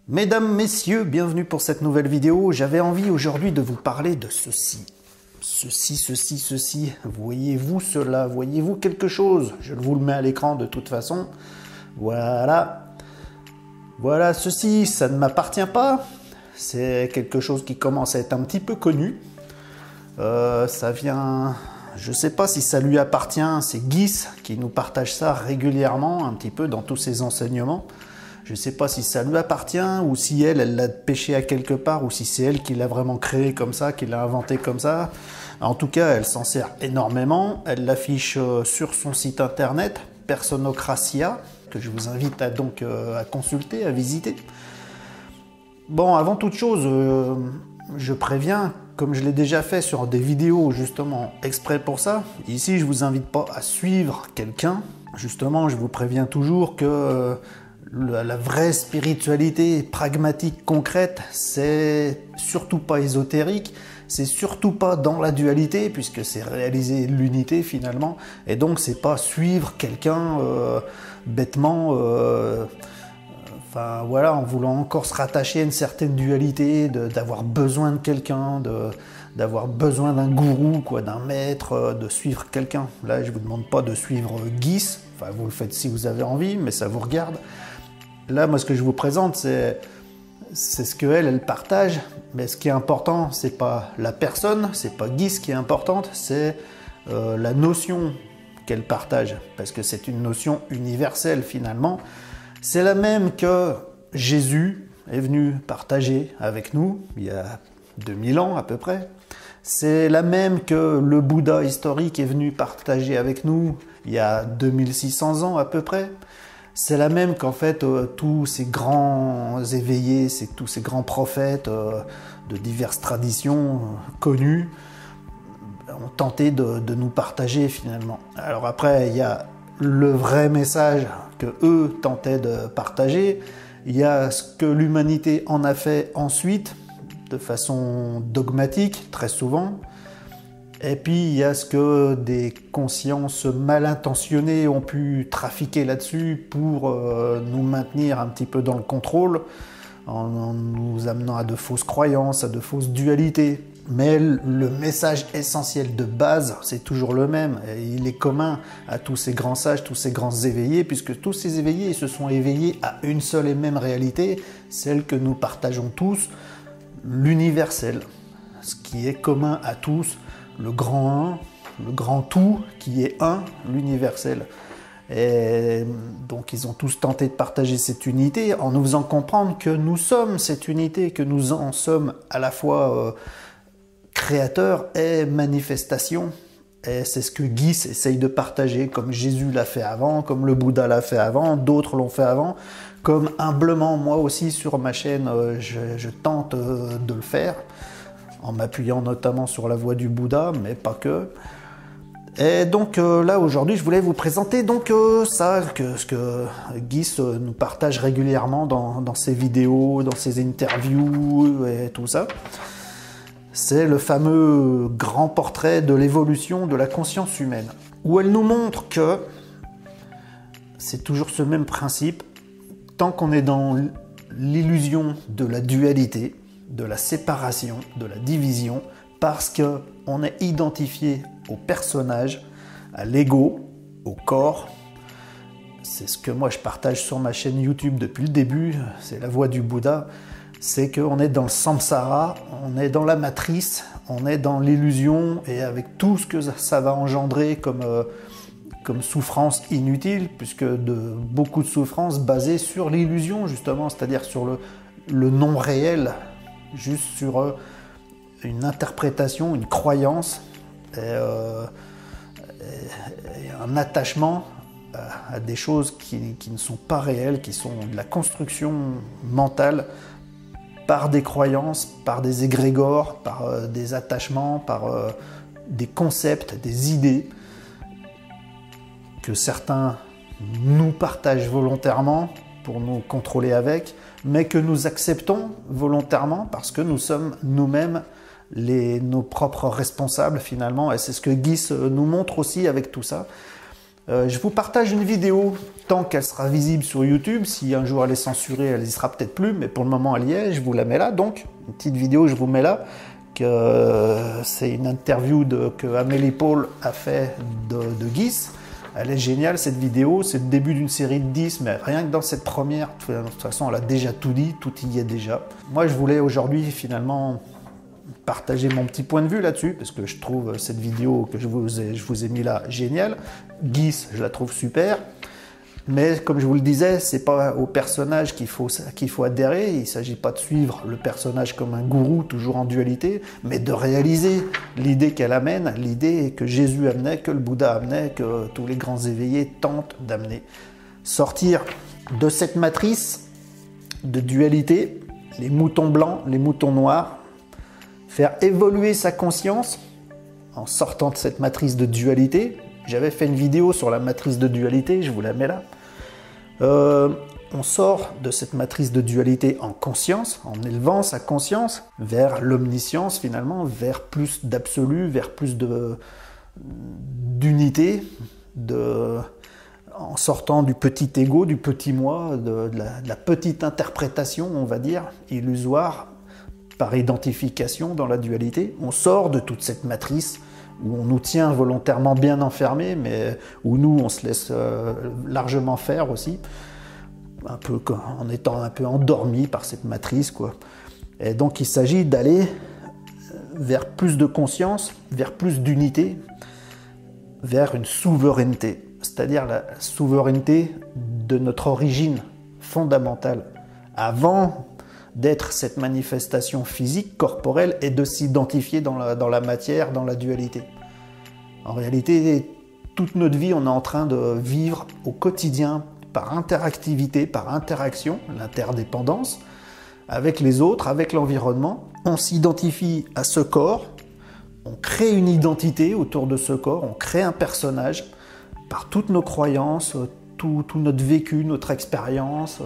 Mesdames, messieurs, bienvenue pour cette nouvelle vidéo. J'avais envie aujourd'hui de vous parler de ceci. Ceci. Voyez-vous cela? Voyez-vous quelque chose? Je vous le mets à l'écran de toute façon. Voilà. Voilà, ceci, ça ne m'appartient pas. C'est quelque chose qui commence à être un petit peu connu. Ça vient... Je ne sais pas si ça lui appartient. C'est Guis qui nous partage ça régulièrement, un petit peu dans tous ses enseignements. Je ne sais pas si ça lui appartient ou si elle l'a pêché à quelque part ou si c'est elle qui l'a vraiment créé comme ça, qui l'a inventé comme ça. En tout cas, elle s'en sert énormément. Elle l'affiche sur son site internet, Personocratia, que je vous invite à consulter, à visiter. Bon, avant toute chose, je préviens, comme je l'ai déjà fait sur des vidéos justement exprès pour ça, ici je ne vous invite pas à suivre quelqu'un. Justement, je vous préviens toujours que... La vraie spiritualité pragmatique, concrète, c'est surtout pas ésotérique, c'est surtout pas dans la dualité, puisque c'est réaliser l'unité finalement, et donc c'est pas suivre quelqu'un bêtement, enfin voilà, en voulant encore se rattacher à une certaine dualité, d'avoir besoin de quelqu'un, d'avoir besoin d'un gourou, quoi, d'un maître, de suivre quelqu'un. Là, je vous demande pas de suivre Guis, enfin vous le faites si vous avez envie, mais ça vous regarde. Là, moi, ce que je vous présente, c'est ce qu'elle partage. Mais ce qui est important, c'est pas la personne, c'est pas Guis qui est importante, c'est la notion qu'elle partage. Parce que c'est une notion universelle, finalement. C'est la même que Jésus est venu partager avec nous, il y a 2000 ans à peu près. C'est la même que le Bouddha historique est venu partager avec nous, il y a 2600 ans à peu près. C'est la même qu'en fait tous ces grands éveillés, tous ces grands prophètes de diverses traditions connues ont tenté de nous partager finalement. Alors après, il y a le vrai message que eux tentaient de partager, il y a ce que l'humanité en a fait ensuite, de façon dogmatique très souvent, et puis il y a ce que des consciences mal intentionnées ont pu trafiquer là-dessus pour nous maintenir un petit peu dans le contrôle, en nous amenant à de fausses croyances, à de fausses dualités. Mais le message essentiel de base, c'est toujours le même. Et il est commun à tous ces grands sages, tous ces grands éveillés, puisque tous ces éveillés se sont éveillés à une seule et même réalité, celle que nous partageons tous, l'universel, ce qui est commun à tous, le grand un, le grand tout qui est un, l'universel. Et donc ils ont tous tenté de partager cette unité en nous faisant comprendre que nous sommes cette unité, que nous en sommes à la fois créateurs et manifestation. Et c'est ce que Guis essaye de partager, comme Jésus l'a fait avant, comme le Bouddha l'a fait avant, d'autres l'ont fait avant, comme humblement moi aussi sur ma chaîne je tente de le faire, en m'appuyant notamment sur la voie du Bouddha, mais pas que. Et donc là aujourd'hui je voulais vous présenter ce que Guis nous partage régulièrement dans ses vidéos, dans ses interviews et tout ça. C'est le fameux grand portrait de l'évolution de la conscience humaine, où elle nous montre que c'est toujours ce même principe, tant qu'on est dans l'illusion de la dualité, de la séparation, de la division, parce qu'on est identifié au personnage, à l'ego, au corps. C'est ce que moi je partage sur ma chaîne YouTube depuis le début, c'est la voie du Bouddha. C'est qu'on est dans le samsara, on est dans la matrice, on est dans l'illusion, et avec tout ce que ça va engendrer comme souffrance inutile, puisque beaucoup de souffrances basées sur l'illusion justement, c'est-à-dire sur le non réel, juste sur une interprétation, une croyance, et un attachement à des choses qui ne sont pas réelles, qui sont de la construction mentale, par des croyances, par des égrégores, par des attachements, par des concepts, des idées que certains nous partagent volontairement pour nous contrôler avec, mais que nous acceptons volontairement parce que nous sommes nous-mêmes nos propres responsables finalement, et c'est ce que Guis nous montre aussi avec tout ça. Je vous partage une vidéo tant qu'elle sera visible sur YouTube. Si un jour elle est censurée, elle n'y sera peut-être plus, mais pour le moment elle y est, je vous la mets là. Donc, une petite vidéo, je vous mets là. C'est une interview que Amélie Paul a fait de Guis. Elle est géniale cette vidéo, c'est le début d'une série de 10, mais rien que dans cette première, de toute façon elle a déjà tout dit, tout y est déjà. Moi je voulais aujourd'hui finalement partager mon petit point de vue là-dessus, parce que je trouve cette vidéo que je vous ai mis là géniale. Guis, je la trouve super. Mais comme je vous le disais, c'est pas au personnage qu'il faut adhérer. Il ne s'agit pas de suivre le personnage comme un gourou, toujours en dualité, mais de réaliser l'idée qu'elle amène, l'idée que Jésus amenait, que le Bouddha amenait, que tous les grands éveillés tentent d'amener. Sortir de cette matrice de dualité, les moutons blancs, les moutons noirs, faire évoluer sa conscience en sortant de cette matrice de dualité. J'avais fait une vidéo sur la matrice de dualité, je vous la mets là. On sort de cette matrice de dualité en conscience, en élevant sa conscience vers l'omniscience finalement, vers plus d'absolu, vers plus d'unité, en sortant du petit ego, du petit moi, de la petite interprétation, on va dire, illusoire, par identification dans la dualité. On sort de toute cette matrice où on nous tient volontairement bien enfermés, mais où nous, on se laisse largement faire aussi, un peu en étant un peu endormi par cette matrice, quoi. Et donc, il s'agit d'aller vers plus de conscience, vers plus d'unité, vers une souveraineté, c'est-à-dire la souveraineté de notre origine fondamentale, avant d'être cette manifestation physique, corporelle, et de s'identifier dans la matière, dans la dualité. En réalité, toute notre vie, on est en train de vivre au quotidien par interactivité, par interaction, l'interdépendance, avec les autres, avec l'environnement. On s'identifie à ce corps, on crée une identité autour de ce corps, on crée un personnage par toutes nos croyances, tout notre vécu, notre expérience.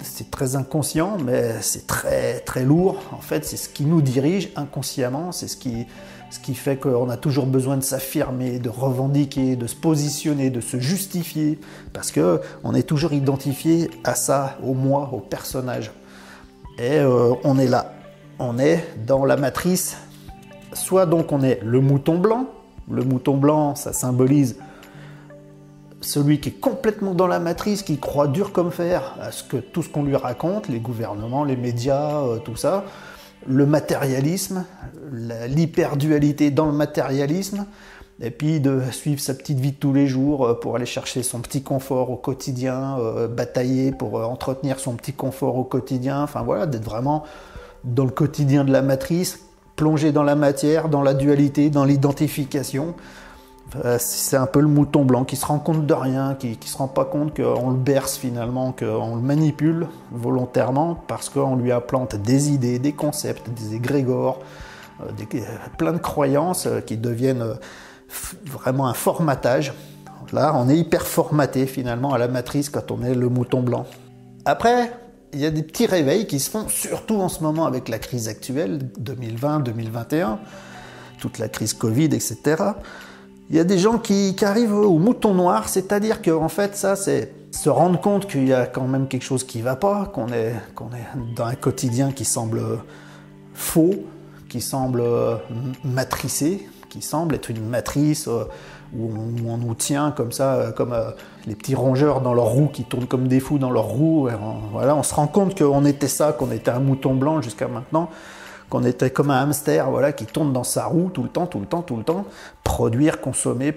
C'est très inconscient, mais c'est très, très lourd. En fait, c'est ce qui nous dirige inconsciemment, c'est ce qui fait qu'on a toujours besoin de s'affirmer, de revendiquer, de se positionner, de se justifier, parce qu'on est toujours identifié à ça, au moi, au personnage. Et on est là, on est dans la matrice, soit donc on est le mouton blanc, ça symbolise celui qui est complètement dans la matrice, qui croit dur comme fer à tout ce qu'on lui raconte, les gouvernements, les médias, tout ça, le matérialisme, l'hyperdualité dans le matérialisme, et puis de suivre sa petite vie de tous les jours pour aller chercher son petit confort au quotidien, batailler pour entretenir son petit confort au quotidien, enfin voilà, d'être vraiment dans le quotidien de la matrice, plongé dans la matière, dans la dualité, dans l'identification. C'est un peu le mouton blanc qui se rend compte de rien, qui se rend pas compte qu'on le berce finalement, qu'on le manipule volontairement parce qu'on lui implante des idées, des concepts, des égrégores, plein de croyances qui deviennent vraiment un formatage. Là, on est hyper formaté finalement à la matrice quand on est le mouton blanc. Après, il y a des petits réveils qui se font, surtout en ce moment avec la crise actuelle, 2020-2021, toute la crise Covid, etc. Il y a des gens qui arrivent au mouton noir, c'est-à-dire qu'en fait, ça, c'est se rendre compte qu'il y a quand même quelque chose qui ne va pas, qu'on est dans un quotidien qui semble faux, qui semble matricé, qui semble être une matrice où on nous tient comme ça, comme les petits rongeurs dans leur roue qui tournent comme des fous dans leur roue. Voilà, on se rend compte qu'on était ça, qu'on était un mouton blanc jusqu'à maintenant, qu'on était comme un hamster, voilà, qui tourne dans sa roue tout le temps, produire, consommer,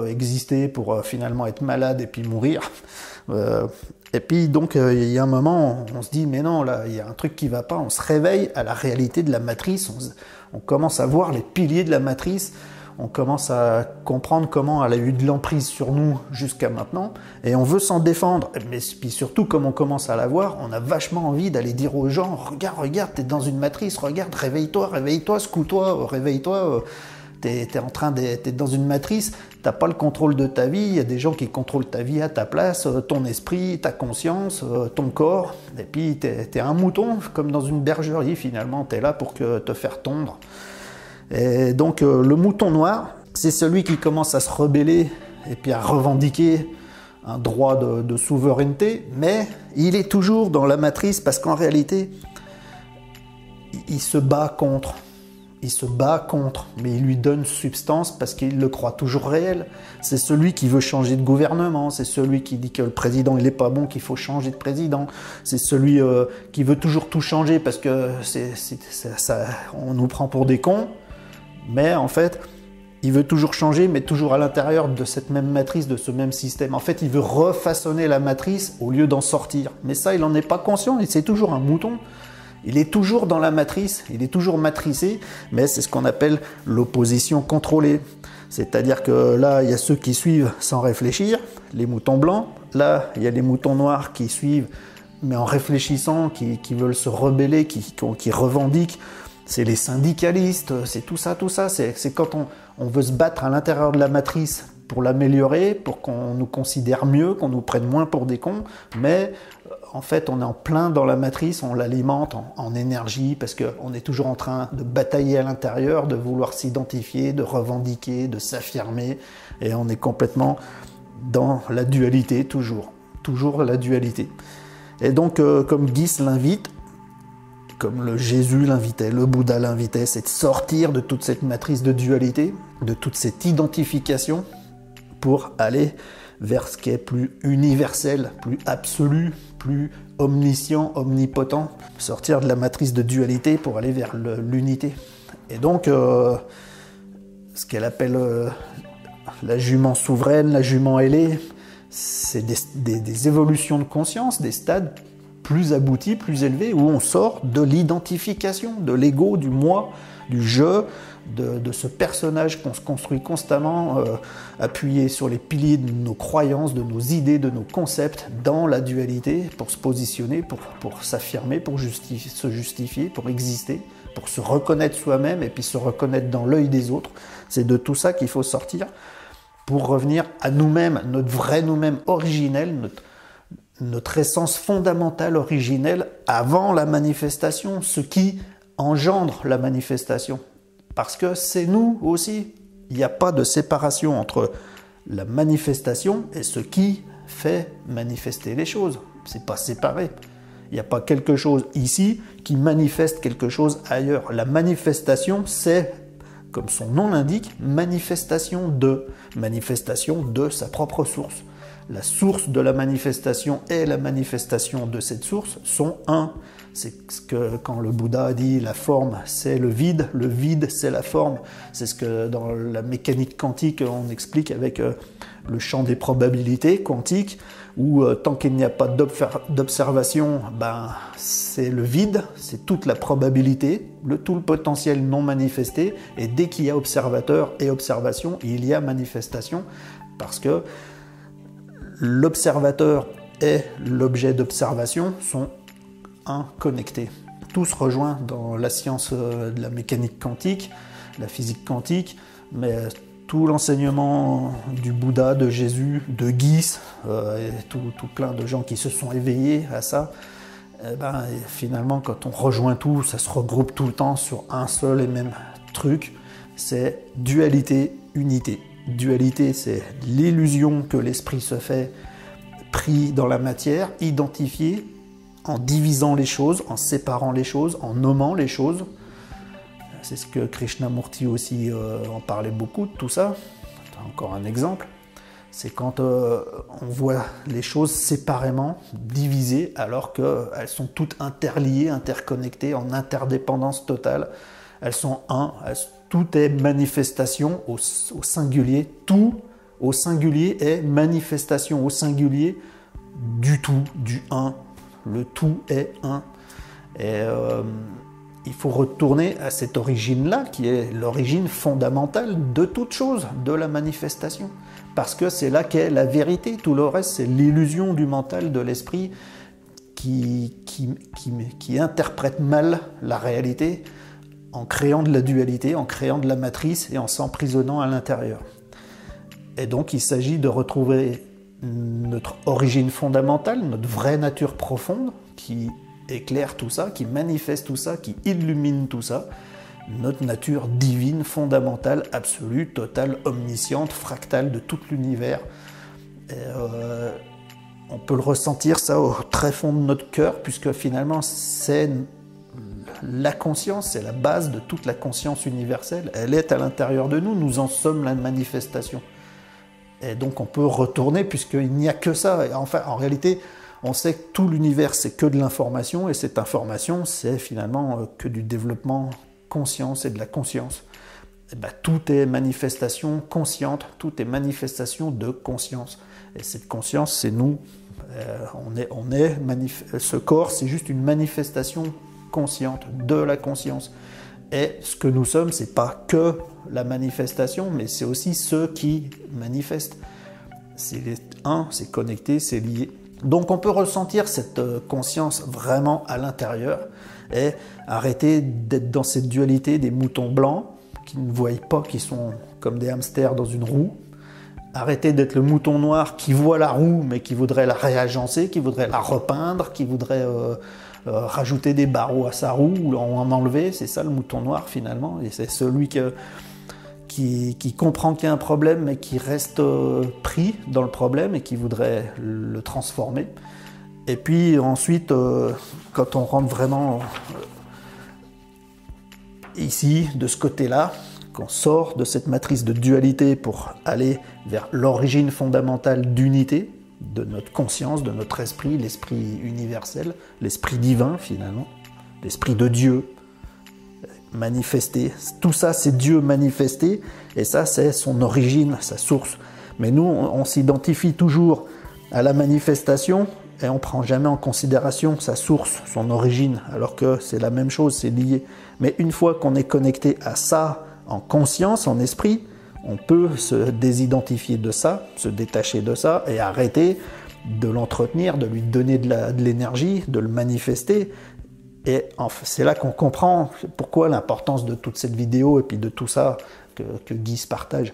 exister pour finalement être malade et puis mourir. Et puis donc il y a un moment, on se dit mais non, là il y a un truc qui va pas, on se réveille à la réalité de la matrice, on commence à voir les piliers de la matrice, on commence à comprendre comment elle a eu de l'emprise sur nous jusqu'à maintenant, et on veut s'en défendre. Mais puis surtout, comme on commence à la voir, on a vachement envie d'aller dire aux gens, regarde, t'es dans une matrice, regarde, réveille-toi, secoue-toi, réveille-toi, t'es dans une matrice, t'as pas le contrôle de ta vie, il y a des gens qui contrôlent ta vie à ta place, ton esprit, ta conscience, ton corps, et puis t'es un mouton, comme dans une bergerie finalement, t'es là pour te faire tondre. Et donc le mouton noir, c'est celui qui commence à se rebeller et puis à revendiquer un droit de souveraineté, mais il est toujours dans la matrice parce qu'en réalité, il se bat contre. Il se bat contre, mais il lui donne substance parce qu'il le croit toujours réel. C'est celui qui veut changer de gouvernement, c'est celui qui dit que le président il est pas bon, qu'il faut changer de président. C'est celui qui veut toujours tout changer parce que on nous prend pour des cons, mais en fait, il veut toujours changer, mais toujours à l'intérieur de cette même matrice, de ce même système. En fait, il veut refaçonner la matrice au lieu d'en sortir. Mais ça, il n'en est pas conscient, c'est toujours un mouton. Il est toujours dans la matrice, il est toujours matricé, mais c'est ce qu'on appelle l'opposition contrôlée. C'est-à-dire que là, il y a ceux qui suivent sans réfléchir, les moutons blancs. Là, il y a les moutons noirs qui suivent, mais en réfléchissant, qui veulent se rebeller, qui revendiquent. C'est les syndicalistes, c'est tout ça. C'est quand on veut se battre à l'intérieur de la matrice pour l'améliorer, pour qu'on nous considère mieux, qu'on nous prenne moins pour des cons, mais en fait, on est en plein dans la matrice, on l'alimente en énergie parce qu'on est toujours en train de batailler à l'intérieur, de vouloir s'identifier, de revendiquer, de s'affirmer. Et on est complètement dans la dualité, toujours la dualité. Et donc, comme Guis l'invite, comme le Jésus l'invitait, le Bouddha l'invitait, c'est de sortir de toute cette matrice de dualité, de toute cette identification pour aller vers ce qui est plus universel, plus absolu, plus omniscient, omnipotent, sortir de la matrice de dualité pour aller vers l'unité. Et donc, ce qu'elle appelle la jument souveraine, la jument ailée, c'est des évolutions de conscience, des stades plus aboutis, plus élevés, où on sort de l'identification, de l'ego, du moi, du je, de ce personnage qu'on se construit constamment, appuyé sur les piliers de nos croyances, de nos idées, de nos concepts, dans la dualité, pour se positionner, pour s'affirmer, pour se justifier, pour exister, pour se reconnaître soi-même et puis se reconnaître dans l'œil des autres. C'est de tout ça qu'il faut sortir pour revenir à nous-mêmes, notre vrai nous-mêmes originel, notre essence fondamentale originelle avant la manifestation, ce qui engendre la manifestation. Parce que c'est nous aussi. Il n'y a pas de séparation entre la manifestation et ce qui fait manifester les choses. C'est pas séparé. Il n'y a pas quelque chose ici qui manifeste quelque chose ailleurs. La manifestation, c'est, comme son nom l'indique, manifestation de sa propre source. La source de la manifestation et la manifestation de cette source sont un. C'est ce que quand le Bouddha dit la forme c'est le vide c'est la forme. C'est ce que dans la mécanique quantique on explique avec le champ des probabilités quantiques où tant qu'il n'y a pas d'observation, c'est le vide, c'est toute la probabilité, tout le potentiel non manifesté, et dès qu'il y a observateur et observation, il y a manifestation parce que l'observateur et l'objet d'observation sont connectés. Tout se rejoint dans la science de la mécanique quantique, la physique quantique, mais tout l'enseignement du Bouddha, de Jésus, de Guis, et tout plein de gens qui se sont éveillés à ça, finalement, quand on rejoint tout, ça se regroupe tout le temps sur un seul et même truc, c'est dualité, unité. Dualité, c'est l'illusion que l'esprit se fait pris dans la matière, identifié, en divisant les choses, en séparant les choses, en nommant les choses. C'est ce que Krishnamurti aussi en parlait beaucoup de tout ça. Encore un exemple, c'est quand on voit les choses séparément, divisées, alors qu'elles sont toutes interliées, interconnectées, en interdépendance totale. Elles sont tout est manifestation au singulier. Tout au singulier est manifestation au singulier du tout, du un. Le tout est un. Et il faut retourner à cette origine-là, qui est l'origine fondamentale de toute chose, de la manifestation. Parce que c'est là qu'est la vérité. Tout le reste, c'est l'illusion du mental, de l'esprit, qui interprète mal la réalité en créant de la dualité, en créant de la matrice et en s'emprisonnant à l'intérieur. Et donc, il s'agit de retrouver notre origine fondamentale, notre vraie nature profonde, qui éclaire tout ça, qui manifeste tout ça, qui illumine tout ça, notre nature divine, fondamentale, absolue, totale, omnisciente, fractale de tout l'univers. On peut le ressentir ça au très fond de notre cœur, puisque finalement c'est la conscience, c'est la base de toute la conscience universelle. Elle est à l'intérieur de nous, nous en sommes la manifestation. Et donc on peut retourner, puisqu'il n'y a que ça. Et enfin, en réalité, on sait que tout l'univers, c'est que de l'information, et cette information, c'est finalement que du développement conscience et de la conscience. Et ben, tout est manifestation consciente, tout est manifestation de conscience. Et cette conscience, c'est nous. Ce corps, c'est juste une manifestation consciente de la conscience. Et ce que nous sommes, c'est pas que la manifestation, mais c'est aussi ce qui manifeste. C'est c'est connecté, c'est lié. Donc on peut ressentir cette conscience vraiment à l'intérieur et arrêter d'être dans cette dualité des moutons blancs qui ne voient pas, qui sont comme des hamsters dans une roue. Arrêter d'être le mouton noir qui voit la roue mais qui voudrait la réagencer, qui voudrait la repeindre, qui voudrait rajouter des barreaux à sa roue ou en enlever. C'est ça le mouton noir finalement. Et c'est celui qui comprend qu'il y a un problème mais qui reste pris dans le problème et qui voudrait le transformer. Et puis ensuite, quand on rentre vraiment ici, de ce côté-là, qu'on sort de cette matrice de dualité pour aller vers l'origine fondamentale d'unité de notre conscience, de notre esprit, l'esprit universel, l'esprit divin finalement, l'esprit de Dieu manifesté. Tout ça, c'est Dieu manifesté, et ça, c'est son origine, sa source. Mais nous, on s'identifie toujours à la manifestation et on ne prend jamais en considération sa source, son origine, alors que c'est la même chose, c'est lié. Mais une fois qu'on est connecté à ça, en conscience, en esprit, on peut se désidentifier de ça, se détacher de ça et arrêter de l'entretenir, de lui donner de l'énergie, de le manifester. Et c'est là qu'on comprend pourquoi l'importance de toute cette vidéo et puis de tout ça que Guy se partage.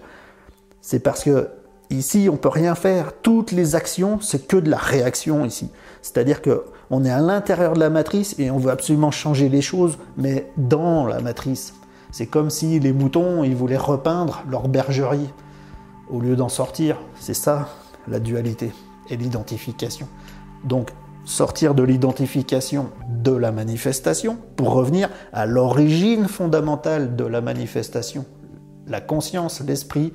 C'est parce que ici, on ne peut rien faire. Toutes les actions, c'est que de la réaction ici. C'est-à-dire qu'on est à l'intérieur de la matrice et on veut absolument changer les choses, mais dans la matrice. C'est comme si les moutons, ils voulaient repeindre leur bergerie au lieu d'en sortir. C'est ça, la dualité et l'identification. Donc, sortir de l'identification de la manifestation pour revenir à l'origine fondamentale de la manifestation. La conscience, l'esprit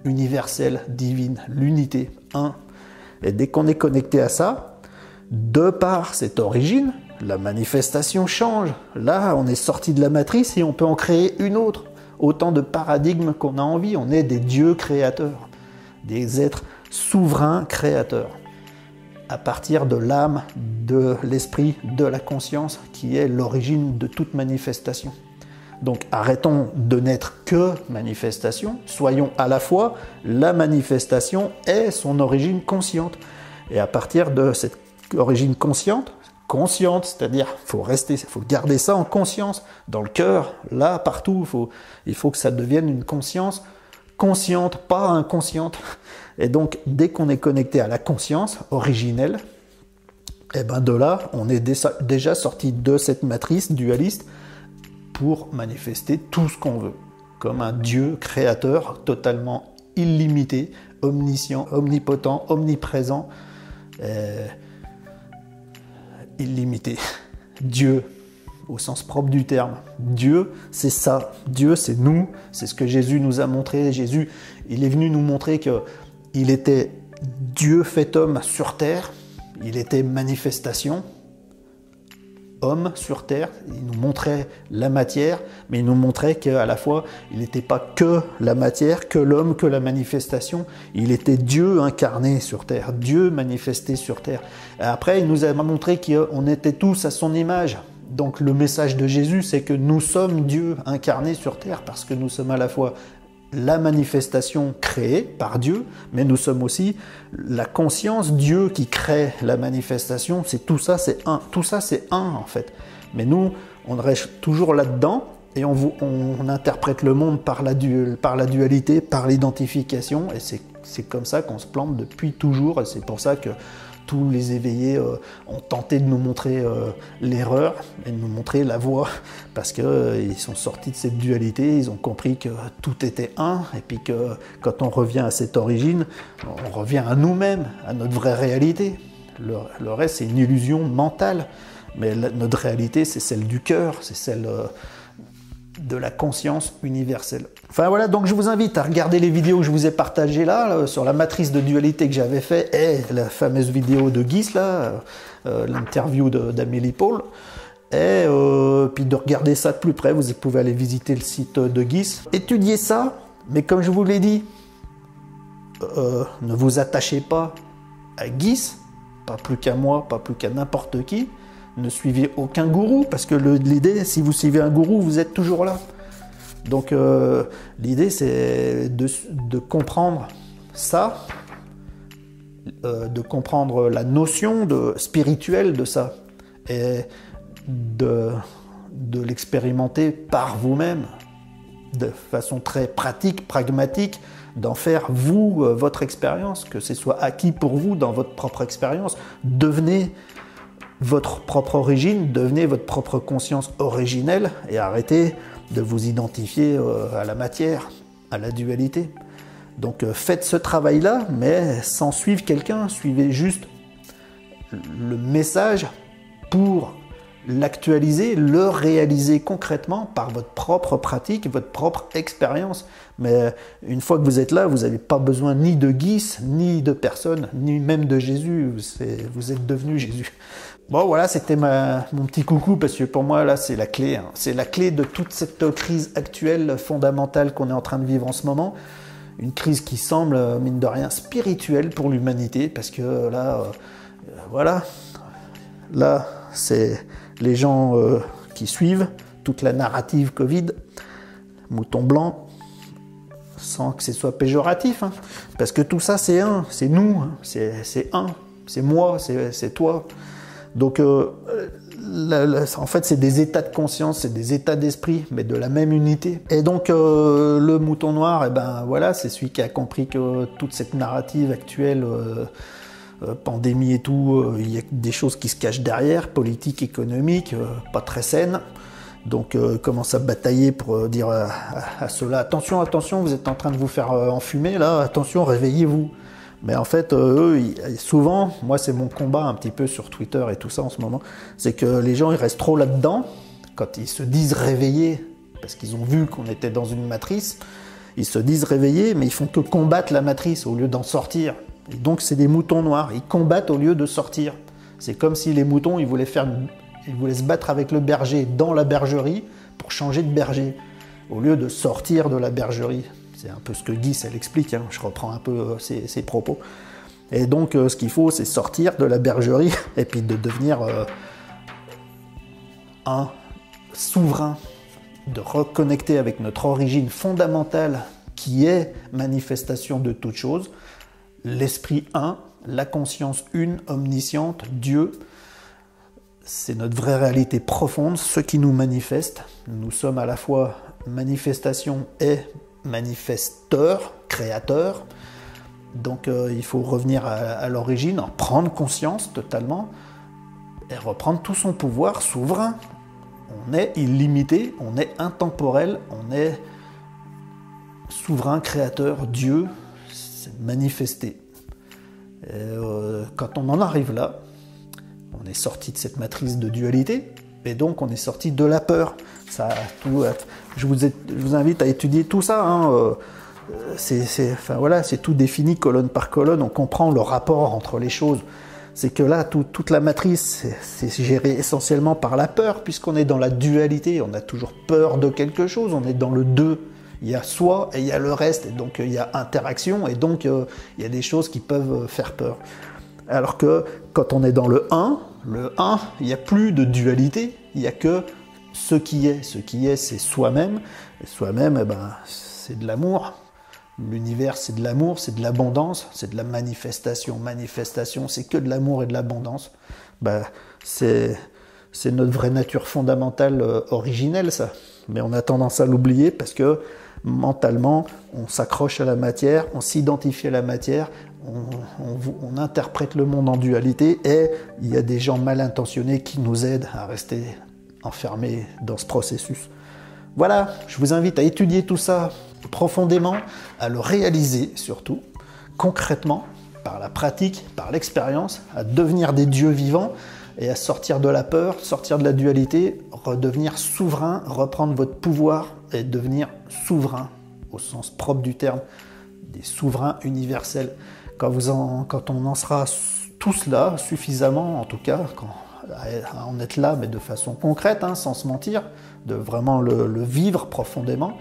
universel, divine, l'unité, un. Et dès qu'on est connecté à ça, de par cette origine, la manifestation change. Là, on est sorti de la matrice et on peut en créer une autre. Autant de paradigmes qu'on a envie. On est des dieux créateurs, des êtres souverains créateurs, à partir de l'âme, de l'esprit, de la conscience, qui est l'origine de toute manifestation. Donc arrêtons de n'être que manifestation, soyons à la fois la manifestation et son origine consciente. Et à partir de cette origine consciente, c'est-à-dire il faut garder ça en conscience, dans le cœur, là, partout. Il faut que ça devienne une conscience consciente, pas inconsciente. Et donc, dès qu'on est connecté à la conscience originelle, et ben de là, on est déjà sorti de cette matrice dualiste pour manifester tout ce qu'on veut, comme un Dieu créateur totalement illimité, omniscient, omnipotent, omniprésent, illimité. Dieu, au sens propre du terme. Dieu, c'est ça. Dieu, c'est nous. C'est ce que Jésus nous a montré. Jésus, il est venu nous montrer qu'il était Dieu fait homme sur terre. Il était manifestation, homme sur terre. Il nous montrait la matière, mais il nous montrait qu'à la fois, il n'était pas que la matière, que l'homme, que la manifestation. Il était Dieu incarné sur terre, Dieu manifesté sur terre. Et après, il nous a montré qu'on était tous à son image. Donc le message de Jésus, c'est que nous sommes Dieu incarné sur terre, parce que nous sommes à la fois la manifestation créée par Dieu, mais nous sommes aussi la conscience, Dieu qui crée la manifestation. C'est tout ça, c'est un. Tout ça, c'est un en fait. Mais nous, on reste toujours là-dedans et on interprète le monde par la dualité, par l'identification. Et c'est comme ça qu'on se plante depuis toujours. Et c'est pour ça que tous les éveillés ont tenté de nous montrer l'erreur et de nous montrer la voie, parce qu'ils sont sortis de cette dualité, ils ont compris que tout était un, et puis que quand on revient à cette origine, on revient à nous-mêmes, à notre vraie réalité. Le reste, c'est une illusion mentale, mais notre réalité, c'est celle du cœur, c'est celle de la conscience universelle. Enfin voilà, donc je vous invite à regarder les vidéos que je vous ai partagées là, sur la matrice de dualité que j'avais fait, et la fameuse vidéo de Guis, là, l'interview d'Amélie Paul, et puis de regarder ça de plus près. Vous pouvez aller visiter le site de Guis, étudier ça, mais comme je vous l'ai dit, ne vous attachez pas à Guis, pas plus qu'à moi, pas plus qu'à n'importe qui. Ne suivez aucun gourou, parce que l'idée, si vous suivez un gourou, vous êtes toujours là. Donc l'idée, c'est de comprendre ça, de comprendre la notion spirituelle de ça, et de l'expérimenter par vous-même, de façon très pratique, pragmatique, d'en faire vous, votre expérience, que ce soit acquis pour vous dans votre propre expérience. Devenez votre propre origine, devenez votre propre conscience originelle et arrêtez de vous identifier à la matière, à la dualité. Donc faites ce travail-là, mais sans suivre quelqu'un, suivez juste le message pour l'actualiser, le réaliser concrètement par votre propre pratique, votre propre expérience. Mais une fois que vous êtes là, vous n'avez pas besoin ni de Guis, ni de personne, ni même de Jésus. Vous êtes devenu Jésus. Bon voilà, c'était mon petit coucou, parce que pour moi là c'est la clé. Hein. C'est la clé de toute cette crise actuelle fondamentale qu'on est en train de vivre en ce moment. Une crise qui semble, mine de rien, spirituelle pour l'humanité, parce que là, voilà, là c'est les gens qui suivent toute la narrative Covid, mouton blanc, sans que ce soit péjoratif, hein, parce que tout ça c'est un, c'est nous, hein, c'est un, c'est moi, c'est toi. Donc en fait c'est des états de conscience, c'est des états d'esprit, mais de la même unité. Et donc le mouton noir, et ben voilà, c'est celui qui a compris que toute cette narrative actuelle, pandémie et tout, il y a des choses qui se cachent derrière, politique, économique, pas très saines. Donc commence à batailler pour dire à ceux-là, attention, attention, vous êtes en train de vous faire enfumer là, attention, réveillez-vous. Mais en fait, eux, souvent, moi c'est mon combat un petit peu sur Twitter et tout ça en ce moment, c'est que les gens ils restent trop là-dedans, quand ils se disent réveillés, parce qu'ils ont vu qu'on était dans une matrice, ils se disent réveillés, mais ils font que combattre la matrice au lieu d'en sortir. Et donc c'est des moutons noirs, ils combattent au lieu de sortir. C'est comme si les moutons, ils voulaient se battre avec le berger dans la bergerie pour changer de berger, au lieu de sortir de la bergerie. C'est un peu ce que Guis, elle explique, hein. Je reprends un peu ses propos. Et donc, ce qu'il faut, c'est sortir de la bergerie et puis de devenir un souverain, de reconnecter avec notre origine fondamentale qui est manifestation de toute chose, l'esprit un, la conscience une, omnisciente, Dieu. C'est notre vraie réalité profonde, ce qui nous manifeste. Nous sommes à la fois manifestation et manifesteur, créateur. Donc il faut revenir à l'origine, en prendre conscience totalement et reprendre tout son pouvoir souverain. On est illimité, on est intemporel, on est souverain, créateur, Dieu, c'est manifesté. Et, quand on en arrive là, on est sorti de cette matrice de dualité, et donc on est sorti de la peur. Ça, je vous invite à étudier tout ça. Hein. Enfin, voilà, c'est tout défini colonne par colonne. On comprend le rapport entre les choses. C'est que là, toute la matrice, c'est géré essentiellement par la peur, puisqu'on est dans la dualité. On a toujours peur de quelque chose. On est dans le deux. Il y a soi et il y a le reste. Et donc il y a interaction. Et donc il y a des choses qui peuvent faire peur. Alors que quand on est dans le 1, il n'y a plus de dualité. Il n'y a que ce qui est. Ce qui est, c'est soi-même. Et soi-même, eh ben, c'est de l'amour. L'univers, c'est de l'amour, c'est de l'abondance, c'est de la manifestation. Manifestation, c'est que de l'amour et de l'abondance. Ben, c'est notre vraie nature fondamentale originelle, ça. Mais on a tendance à l'oublier parce que mentalement, on s'accroche à la matière, on s'identifie à la matière, on interprète le monde en dualité, et il y a des gens mal intentionnés qui nous aident à rester enfermés dans ce processus. Voilà, je vous invite à étudier tout ça profondément, à le réaliser surtout, concrètement, par la pratique, par l'expérience, à devenir des dieux vivants et à sortir de la peur, sortir de la dualité, redevenir souverain, reprendre votre pouvoir et devenir souverain au sens propre du terme, des souverains universels. Quand on en sera tous là, suffisamment en tout cas, à en être là, mais de façon concrète, sans se mentir, de vraiment le vivre profondément,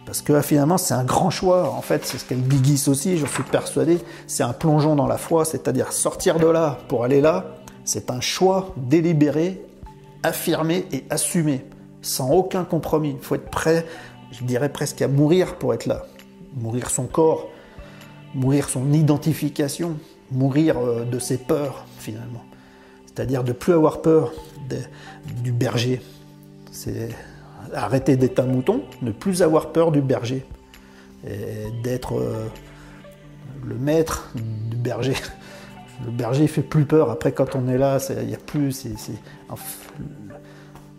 parce que finalement c'est un grand choix, en fait c'est ce qu'elle Biggie aussi, j'en suis persuadé, c'est un plongeon dans la foi, c'est-à-dire sortir de là pour aller là, c'est un choix délibéré, affirmé et assumé, sans aucun compromis. Il faut être prêt, je dirais presque à mourir pour être là, mourir son corps, mourir son identification, mourir de ses peurs finalement, c'est-à-dire de ne plus avoir peur du berger, c'est arrêter d'être un mouton, ne plus avoir peur du berger, et d'être le maître du berger. Le berger fait plus peur. Après, quand on est là, il n'y a plus.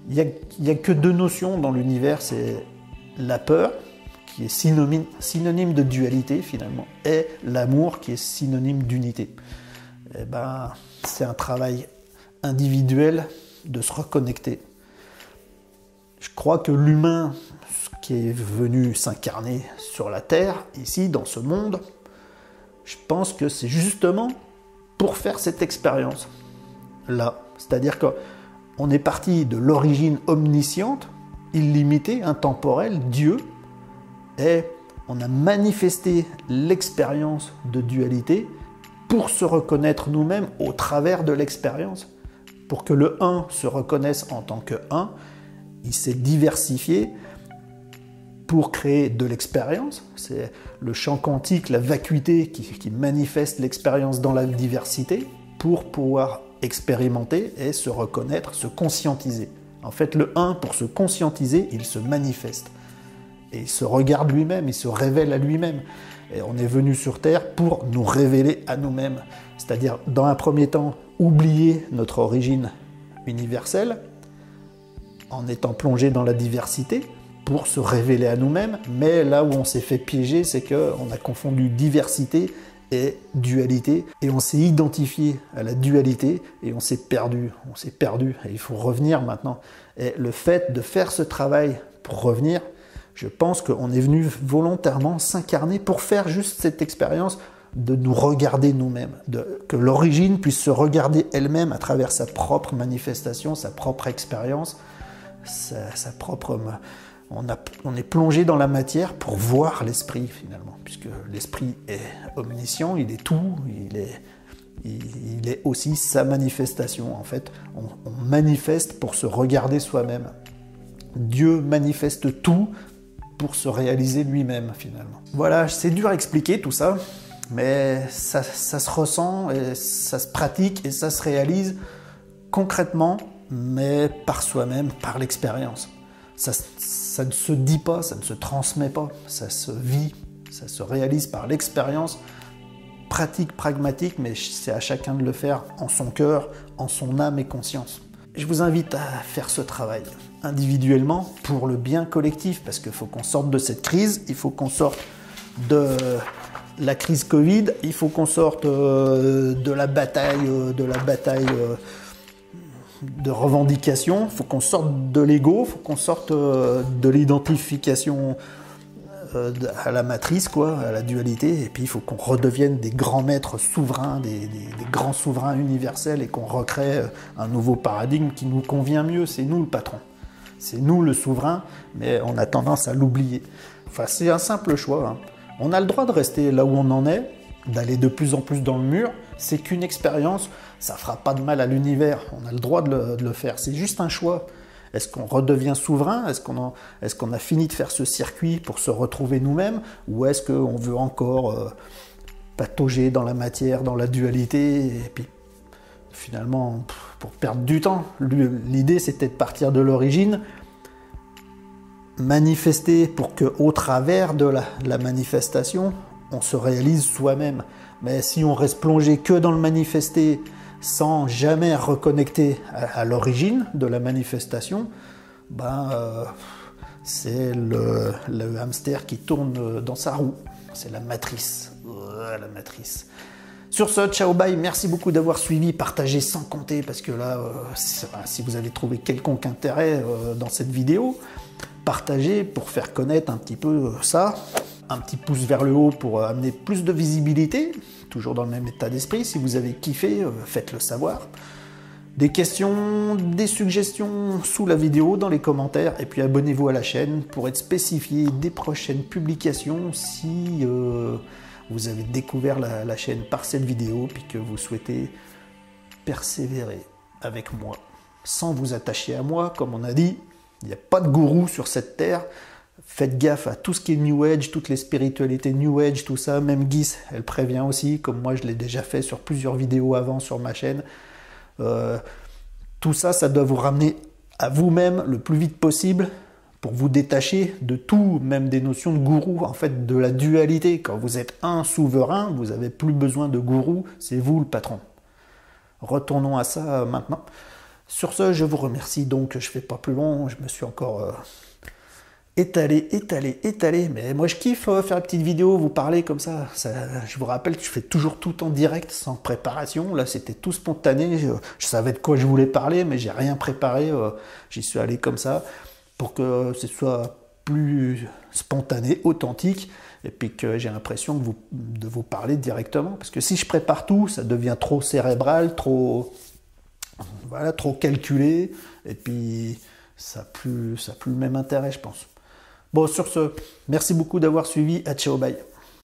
Il y a que deux notions dans l'univers, c'est la peur, qui est synonyme de dualité finalement, et l'amour, qui est synonyme d'unité. Et c'est un travail individuel de se reconnecter. Je crois que l'humain qui est venu s'incarner sur la Terre, ici, dans ce monde, je pense que c'est justement pour faire cette expérience-là. C'est-à-dire qu'on est parti de l'origine omnisciente, illimitée, intemporelle, Dieu, et on a manifesté l'expérience de dualité pour se reconnaître nous-mêmes au travers de l'expérience, pour que le un se reconnaisse en tant que un. Il s'est diversifié pour créer de l'expérience. C'est le champ quantique, la vacuité qui manifeste l'expérience dans la diversité pour pouvoir expérimenter et se reconnaître, se conscientiser. En fait, le un, pour se conscientiser, il se manifeste. Et il se regarde lui-même, il se révèle à lui-même. Et on est venu sur Terre pour nous révéler à nous-mêmes. C'est-à-dire, dans un premier temps, oublier notre origine universelle, en étant plongé dans la diversité, pour se révéler à nous-mêmes. Mais là où on s'est fait piéger, c'est qu'on a confondu diversité et dualité, et on s'est identifié à la dualité, et on s'est perdu, et il faut revenir maintenant. Et le fait de faire ce travail pour revenir, je pense qu'on est venu volontairement s'incarner pour faire juste cette expérience de nous regarder nous-mêmes, que l'origine puisse se regarder elle-même à travers sa propre manifestation, sa propre expérience, sa propre... On est plongé dans la matière pour voir l'esprit finalement, puisque l'esprit est omniscient, il est tout, il est aussi sa manifestation. En fait, on manifeste pour se regarder soi-même. Dieu manifeste tout pour se réaliser lui-même finalement. Voilà, c'est dur à expliquer tout ça, mais ça se ressent, et ça se pratique et ça se réalise concrètement, mais par soi-même, par l'expérience. Ça ne se dit pas, ça ne se transmet pas, ça se vit, ça se réalise par l'expérience pratique, pragmatique, mais c'est à chacun de le faire en son cœur, en son âme et conscience. Je vous invite à faire ce travail individuellement pour le bien collectif, parce qu'il faut qu'on sorte de cette crise, il faut qu'on sorte de la crise Covid, il faut qu'on sorte de la bataille de revendication, il faut qu'on sorte de l'ego, il faut qu'on sorte de l'identification à la matrice, à la dualité, et puis il faut qu'on redevienne des grands maîtres souverains, des grands souverains universels, et qu'on recrée un nouveau paradigme qui nous convient mieux. C'est nous le patron, c'est nous le souverain, mais on a tendance à l'oublier. Enfin, c'est un simple choix. On a le droit de rester là où on en est, d'aller de plus en plus dans le mur. C'est qu'une expérience, ça fera pas de mal à l'univers, on a le droit de le faire, c'est juste un choix. Est-ce qu'on redevient souverain? Est-ce qu'on a fini de faire ce circuit pour se retrouver nous-mêmes? Ou est-ce qu'on veut encore patauger dans la matière, dans la dualité, et puis finalement, pour perdre du temps? L'idée, c'était de partir de l'origine manifester pour que, au travers de la manifestation, on se réalise soi-même. Mais si on reste plongé que dans le manifester, sans jamais reconnecter à l'origine de la manifestation, c'est le hamster qui tourne dans sa roue. C'est la matrice. La matrice. Sur ce, ciao, bye, merci beaucoup d'avoir suivi, partagé sans compter, parce que là, si vous avez trouvé quelconque intérêt dans cette vidéo, partagez pour faire connaître un petit peu ça, un petit pouce vers le haut pour amener plus de visibilité, toujours dans le même état d'esprit. Si vous avez kiffé, faites-le savoir. Des questions, des suggestions sous la vidéo, dans les commentaires, et puis abonnez-vous à la chaîne pour être spécifié des prochaines publications si vous avez découvert la chaîne par cette vidéo, puis que vous souhaitez persévérer avec moi, sans vous attacher à moi, comme on a dit. Il n'y a pas de gourou sur cette terre. Faites gaffe à tout ce qui est New Age, toutes les spiritualités New Age, tout ça. Même Guise, elle prévient aussi, comme moi je l'ai déjà fait sur plusieurs vidéos avant sur ma chaîne. Tout ça, ça doit vous ramener à vous-même le plus vite possible pour vous détacher de tout, même des notions de gourou, en fait, de la dualité. Quand vous êtes un souverain, vous n'avez plus besoin de gourou, c'est vous le patron. Retournons à ça maintenant. Sur ce, je vous remercie, donc je ne fais pas plus long, je me suis encore étalé, mais moi je kiffe faire une petite vidéo, vous parler comme ça. Je vous rappelle que je fais toujours tout en direct, sans préparation. Là c'était tout spontané, je savais de quoi je voulais parler, mais j'ai rien préparé, j'y suis allé comme ça, pour que ce soit plus spontané, authentique, et puis que j'ai l'impression de vous parler directement, parce que si je prépare tout, ça devient trop cérébral, trop calculé, et puis ça n'a plus le même intérêt, je pense. Bon, sur ce, merci beaucoup d'avoir suivi, à ciao, bye.